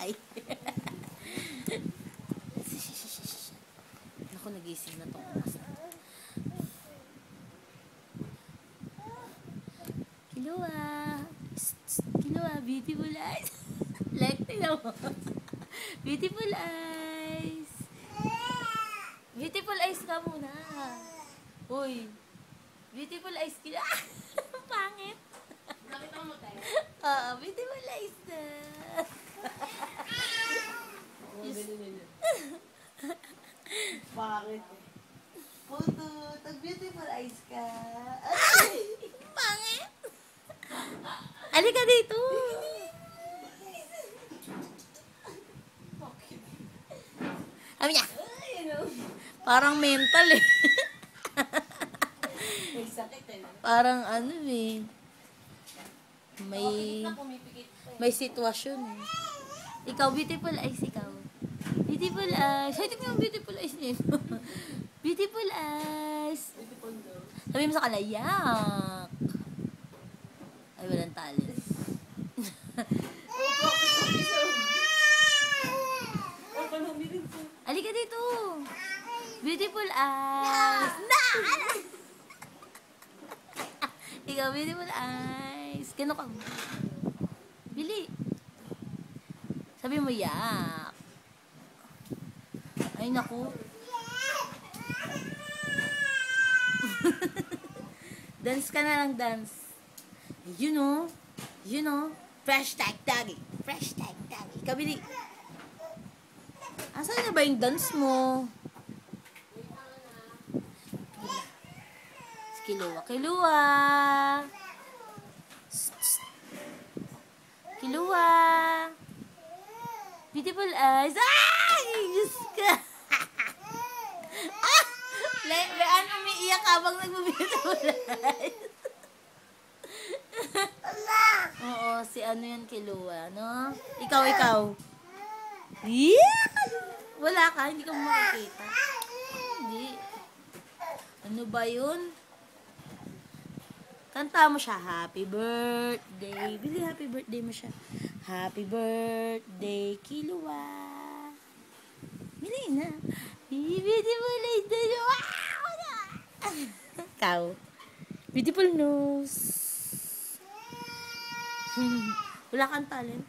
Ay. Naku, nagising na tong oras. Kilua. Kilua, beautiful eyes. Like, tingnan mo. Beautiful eyes. Beautiful eyes ka muna. Uy. Beautiful eyes ka. Pangit. Nakita mo tayo? Oo, beautiful eyes na. Bakit? Puto, beautiful eyes ka. Ay! Pangit. Halika dito. Sabi niya. Parang mental eh. May sakit eh. Parang ano eh. May Pumipikit pa eh. may sitwasyon eh. Ikaw, beautiful eyes, ikaw. Beautiful eyes. Ay, tignan mo beautiful eyes niya. Beautiful eyes. Beautiful daw. Sabi mo sa kanila, yak. Ay, walang talent. Halika dito. Beautiful eyes. Na! Ikaw, beautiful eyes. Gano ka? Bili. Sabi mo, yak. Ay, naku. Dance ka na lang, dance. You know. Fresh tag doggy. Fresh tag doggy. Ikaw, bili. Asan na ba yung dance mo? Kilua. Kilua. Beautiful eyes. Ay! Diyos ka. Lean umiiyak habang nag-beautiful eyes. Oo, si ano yan, Kilua, no? Ikaw. Yeah! Wala ka, hindi ka makikita. Hindi. Ano ba yun? Kanta mo siya, happy birthday. Bili, happy birthday mo siya. Happy birthday, Kilua. Bili na. Beautiful eyes. Wow! Ikaw. Beautiful nose. Wala kang talent.